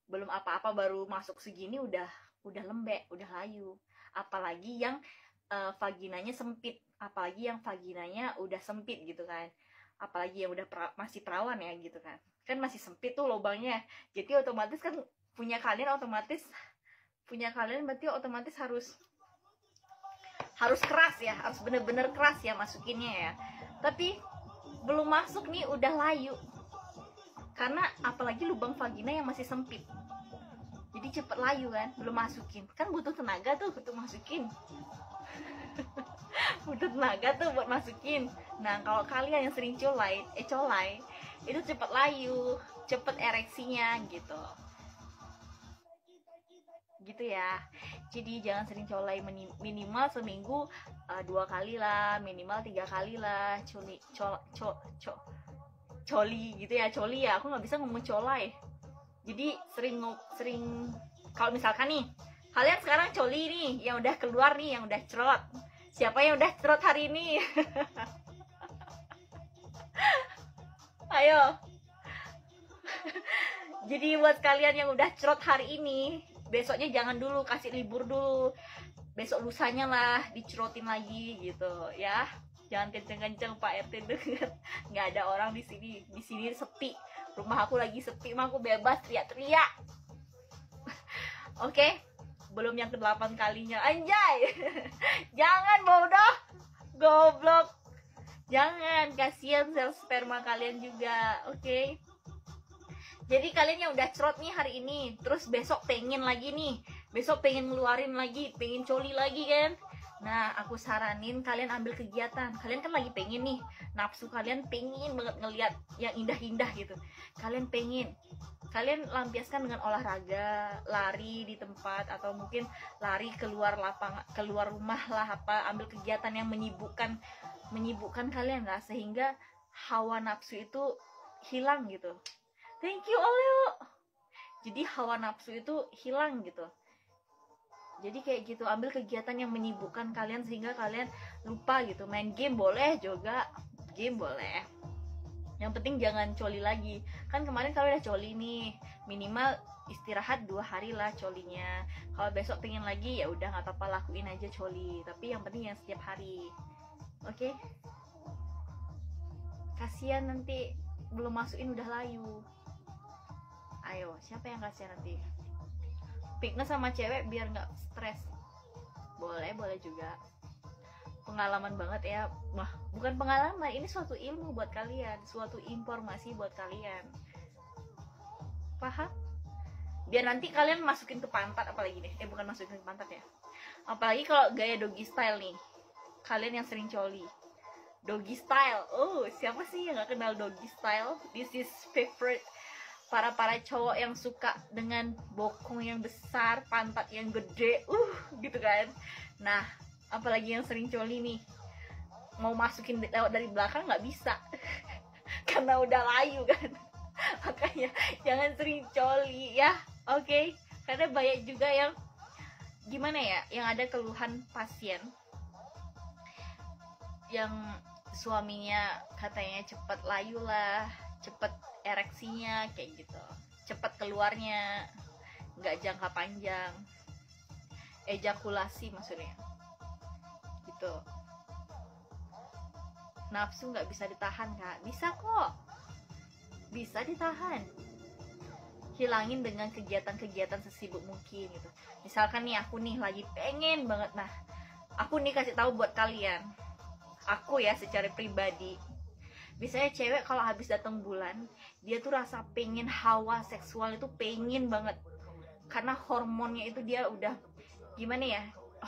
belum apa-apa baru masuk segini udah lembek, udah layu. Apalagi yang vaginanya sempit, apalagi yang vaginanya udah sempit gitu kan, apalagi yang udah masih perawan ya gitu kan masih sempit tuh lubangnya. Jadi otomatis kan punya kalian berarti otomatis harus keras ya, harus bener-bener keras ya masukinnya ya. Tapi belum masuk nih udah layu, karena apalagi lubang vagina yang masih sempit, jadi cepet layu kan. Belum masukin kan butuh tenaga tuh untuk masukin butuh tenaga tuh buat masukin. Nah kalau kalian yang sering colai itu cepet layu, cepet ereksinya gitu ya. Jadi jangan sering colai, minimal seminggu 2 kali lah, minimal 3 kali lah coli gitu ya. Coli ya, aku nggak bisa ngomong colai. Jadi sering kalau misalkan nih kalian sekarang coli nih, yang udah keluar nih, yang udah cerot, siapa yang udah cerot hari ini? Ayo. Jadi buat kalian yang udah cerot hari ini, besoknya jangan dulu, kasih libur dulu, besok lusanya lah dicerotin lagi gitu ya. Jangan kenceng-kenceng Pak RT denger, nggak ada orang di sini sepi, rumah aku lagi sepi, mah aku bebas teriak-teriak. Oke, belum yang ke-8 kalinya, anjay. Jangan bodoh, goblok, jangan, kasihan sel sperma kalian juga. Oke. Jadi kalian yang udah cerot nih hari ini, terus besok pengen lagi nih, besok pengen ngeluarin lagi, pengen coli lagi kan. Nah aku saranin kalian ambil kegiatan. Kalian kan lagi pengen nih, nafsu kalian pengen banget ngeliat yang indah-indah gitu. Kalian lampiaskan dengan olahraga, lari di tempat, atau mungkin lari keluar lapangan, keluar rumah lah, apa, ambil kegiatan yang menyibukkan kalian lah, sehingga hawa nafsu itu hilang gitu. Thank you Oleo. Jadi hawa nafsu itu hilang gitu. Jadi kayak gitu, ambil kegiatan yang menyibukkan kalian sehingga kalian lupa gitu. Main game boleh juga, game boleh. Yang penting jangan coli lagi. Kan kemarin kalian udah coli nih, minimal istirahat 2 hari lah colinya. Kalau besok pengen lagi ya udah nggak apa-apa, lakuin aja coli. Tapi yang penting yang setiap hari. Oke? Kasian nanti belum masukin udah layu. Ayo, siapa yang kasihan nanti? Fitness sama cewek biar nggak stres. Boleh juga. Pengalaman banget ya. Wah, bukan pengalaman, ini suatu ilmu buat kalian, suatu informasi buat kalian. Paham? Biar nanti kalian masukin ke pantat, apalagi deh. Bukan masukin ke pantat ya. Apalagi kalau gaya doggy style nih. Kalian yang sering coli. Doggy style. Oh, siapa sih yang nggak kenal doggy style? This is favorite para cowok yang suka dengan bokong yang besar, pantat yang gede, gitu kan. Nah, apalagi yang sering coli nih, mau masukin lewat dari belakang nggak bisa karena udah layu kan. Makanya jangan sering coli ya, oke? Karena banyak juga yang gimana ya, yang ada keluhan pasien yang suaminya katanya cepet layu lah, cepet ereksinya kayak gitu, cepet keluarnya, nggak jangka panjang, ejakulasi maksudnya gitu. Nafsu nggak bisa ditahan Kak. Bisa kok, bisa ditahan, hilangin dengan kegiatan-kegiatan sesibuk mungkin gitu. Misalkan nih aku nih lagi pengen banget, nah aku nih kasih tahu buat kalian, aku ya secara pribadi, biasanya cewek kalau habis datang bulan, dia tuh rasa pengen, hawa seksual itu pengen banget, karena hormonnya itu dia udah gimana ya,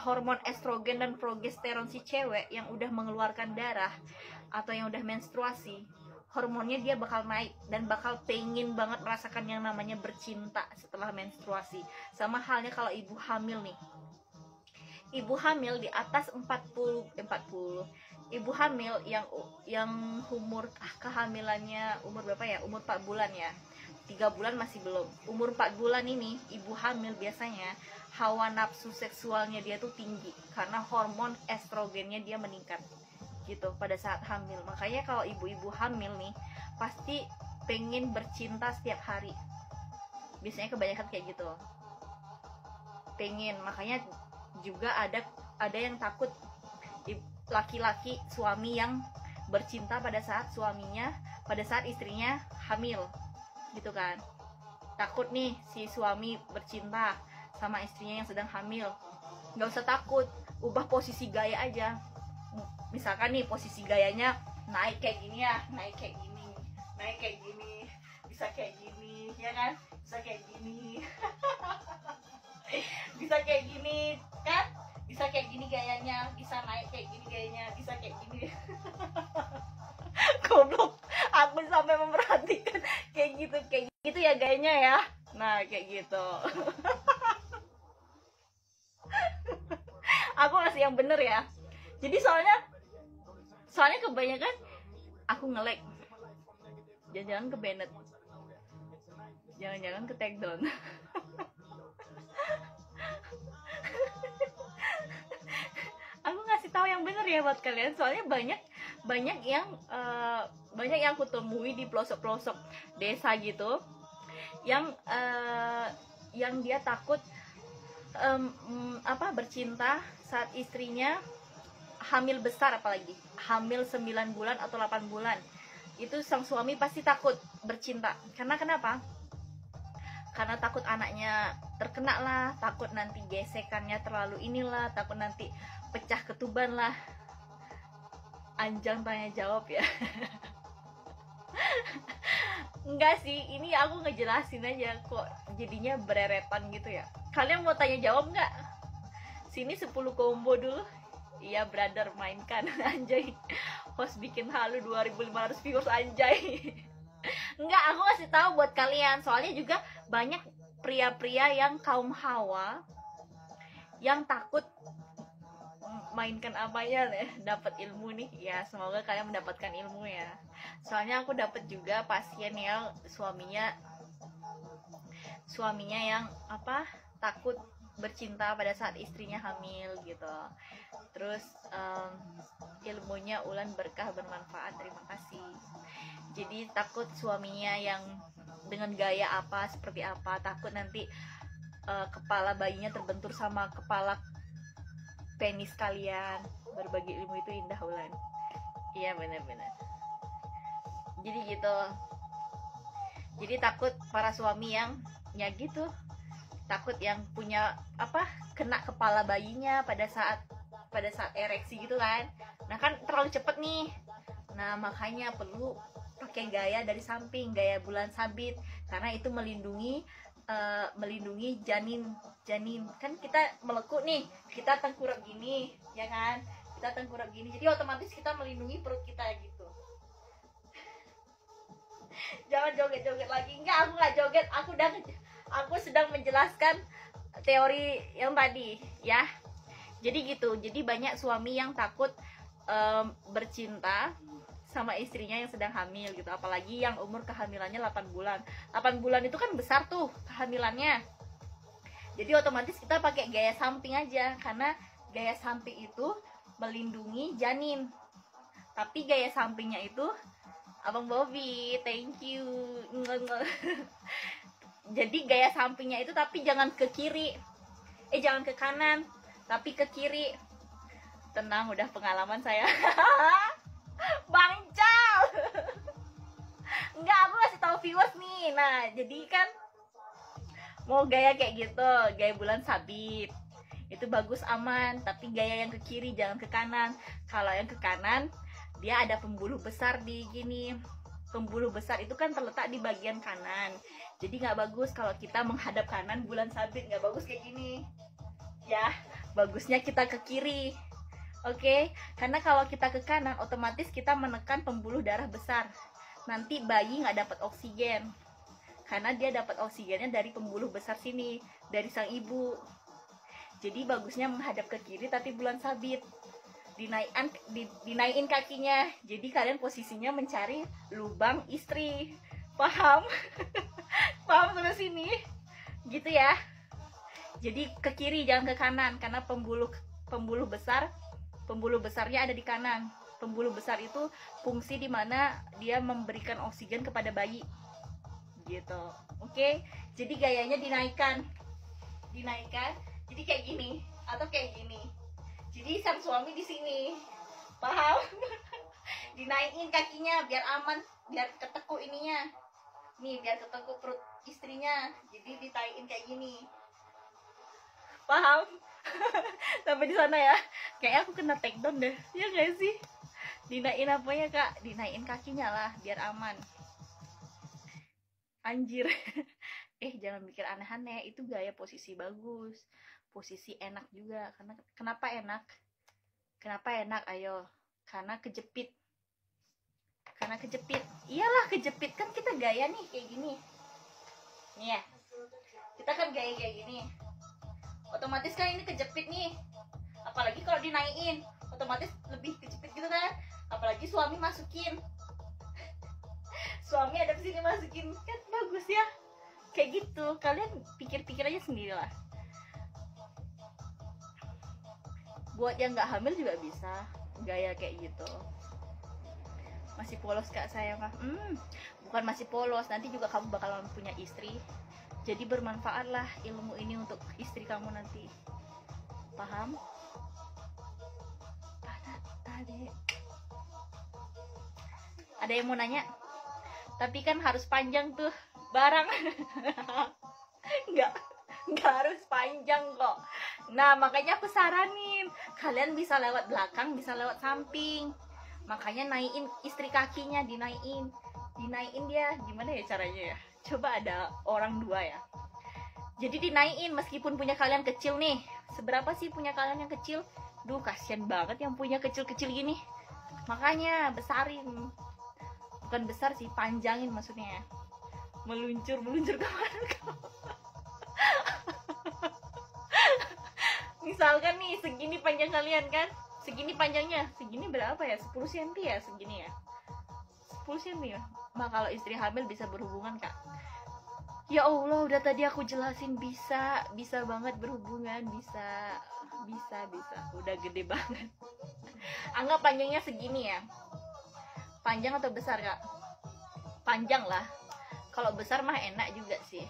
hormon estrogen dan progesteron si cewek yang udah mengeluarkan darah atau yang udah menstruasi, hormonnya dia bakal naik dan bakal pengen banget merasakan yang namanya bercinta setelah menstruasi. Sama halnya kalau ibu hamil nih, ibu hamil di atas 40, ibu hamil yang umur kehamilannya umur berapa ya, umur 4 bulan ya, 3 bulan masih belum, umur 4 bulan ini ibu hamil biasanya hawa nafsu seksualnya dia tuh tinggi karena hormon estrogennya dia meningkat gitu pada saat hamil. Makanya kalau ibu-ibu hamil nih pasti pengen bercinta setiap hari, Biasanya kebanyakan kayak gitu, pengen. Makanya juga ada yang takut laki-laki suami yang bercinta pada saat istrinya hamil gitu kan. Takut nih si suami bercinta sama istrinya yang sedang hamil. Nggak usah takut, ubah posisi gaya aja. Misalkan nih posisi gayanya naik kayak gini ya, naik kayak gini, bisa kayak gini, ya kan, bisa kayak gini bisa kayak gini kan, bisa kayak gini gayanya, bisa naik kayak gini gayanya, bisa kayak gini goblok, aku sampai memperhatikan kayak gitu ya gayanya ya. Nah kayak gitu aku ngasih yang bener ya. Jadi soalnya kebanyakan aku nge-lag, jangan-jangan ke Bennett, jangan-jangan ke take down aku ngasih tahu yang bener ya buat kalian. Soalnya banyak yang aku temui di pelosok-pelosok desa gitu, yang dia takut bercinta saat istrinya hamil besar, apalagi hamil 9 bulan atau 8 bulan. Itu sang suami pasti takut bercinta. Karena kenapa? Karena takut anaknya terkena lah, takut nanti gesekannya terlalu inilah, takut nanti pecah ketuban lah. Anjang tanya jawab ya enggak sih, ini aku ngejelasin aja kok, jadinya bereretan gitu ya. Kalian mau tanya jawab nggak? Sini 10 combo dulu. Iya brother, mainkan anjay. Host bikin halu 2500 viewers anjay. Enggak, aku kasih tahu buat kalian. Soalnya juga banyak pria-pria yang kaum hawa yang takut mainkan apanya deh, dapat ilmu nih ya. Semoga kalian mendapatkan ilmu ya. Soalnya aku dapat juga pasien yang suaminya yang takut bercinta pada saat istrinya hamil gitu. Terus ilmunya Ulan berkah bermanfaat, terima kasih. Jadi takut suaminya yang dengan gaya seperti apa, takut nanti kepala bayinya terbentur sama kepala penis kalian. Berbagi ilmu itu indah Ulan. Iya benar-benar. Jadi gitu. Jadi takut para suami yang ya gitu, takut yang punya kena kepala bayinya pada saat ereksi gitu kan. Nah kan terlalu cepet nih. Nah makanya perlu pakai gaya dari samping, gaya bulan sabit, karena itu melindungi janin kan. Kita melekuk nih, kita tengkurap gini ya kan, jadi otomatis kita melindungi perut kita gitu. Jangan joget-joget lagi. Enggak, aku nggak joget, aku sedang menjelaskan teori yang tadi ya. Jadi gitu, jadi banyak suami yang takut bercinta sama istrinya yang sedang hamil gitu, apalagi yang umur kehamilannya 8 bulan. 8 bulan itu kan besar tuh kehamilannya. Jadi otomatis kita pakai gaya samping aja, karena gaya samping itu melindungi janin. Tapi gaya sampingnya itu Abang Bobby, thank you. Jadi gaya sampingnya itu tapi jangan ke kiri. Jangan ke kanan, tapi ke kiri. Tenang, udah pengalaman saya. Bangcal. Enggak, aku kasih tahu viewers nih. Nah, jadi kan mau gaya kayak gitu, gaya bulan sabit. Itu bagus, aman, tapi gaya yang ke kiri, jangan ke kanan. Kalau yang ke kanan, dia ada pembuluh besar di gini. Pembuluh besar itu kan terletak di bagian kanan. Jadi nggak bagus kalau kita menghadap kanan bulan sabit, nggak bagus kayak gini. Ya, bagusnya kita ke kiri. Oke, karena kalau kita ke kanan, otomatis kita menekan pembuluh darah besar. Nanti bayi nggak dapat oksigen, karena dia dapat oksigennya dari pembuluh besar sini, dari sang ibu. Jadi bagusnya menghadap ke kiri, tapi bulan sabit. Dinaikin kakinya, jadi kalian posisinya mencari lubang istri, paham? Paham sampai sini gitu ya. Jadi ke kiri, jangan ke kanan, karena pembuluh besarnya ada di kanan. Pembuluh besar itu fungsi di mana dia memberikan oksigen kepada bayi gitu. Oke, Jadi gayanya dinaikkan, jadi kayak gini atau kayak gini. Jadi sang suami di sini, paham? Dinaikin kakinya biar aman, biar ketekuk ininya, nih biar ketekuk perut istrinya. Jadi ditaiin kayak gini, paham? Sampai di sana ya. Kayak aku kena take down deh, ya gak sih? Dinaikin apanya kak? Dinaikin kakinya lah biar aman. Anjir. Jangan mikir aneh-aneh, itu gaya posisi bagus, posisi enak juga. Karena kenapa enak? Ayo, karena kejepit. Iyalah kejepit, kan kita gaya nih kayak gini nih ya, kita kan gaya kayak gini, otomatis kan ini kejepit nih. Apalagi kalau dinaikin, otomatis lebih kejepit gitu kan. Apalagi suami masukin, suami ada di sini masukin, kan bagus ya. Kayak gitu, kalian pikir-pikir aja sendiri lah. Buat yang nggak hamil juga bisa gaya kayak gitu. Masih polos kak saya mah? Bukan masih polos, nanti juga kamu bakalan punya istri. Jadi bermanfaatlah ilmu ini untuk istri kamu nanti. Paham? Ada yang mau nanya? Tapi kan harus panjang tuh barang. Nggak harus panjang kok. Nah makanya aku saranin kalian bisa lewat belakang, bisa lewat samping. Makanya naikin istri kakinya, dinaikin dia. Gimana ya caranya ya? Coba ada orang dua ya. Jadi dinaikin meskipun punya kalian kecil nih. Seberapa sih punya kalian yang kecil? Duh kasihan banget yang punya kecil-kecil gini. Makanya besarin. Bukan besar sih, panjangin maksudnya. Meluncur kemana kau? Misalkan nih segini panjang kalian kan, segini panjangnya, segini berapa ya, 10 cm ya, segini ya, 10 cm ya. Nah kalau istri hamil bisa berhubungan kak. Ya Allah, udah tadi aku jelasin bisa banget berhubungan, bisa, udah gede banget. Anggap panjangnya segini ya. Panjang atau besar kak? Panjang lah. Kalau besar mah enak juga sih.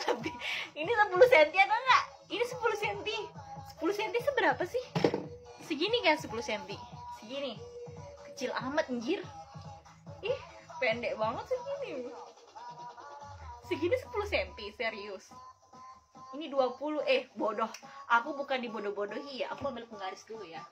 Tapi ini 10 cm atau enggak? Ini 10 cm. 10 cm seberapa sih? Segini kan 10 cm. Segini. Kecil amat anjir. Ih, pendek banget segini. Segini 10 cm, serius. Ini 20, bodoh. Aku bukan dibodoh-bodohi ya. Aku ambil penggaris dulu ya.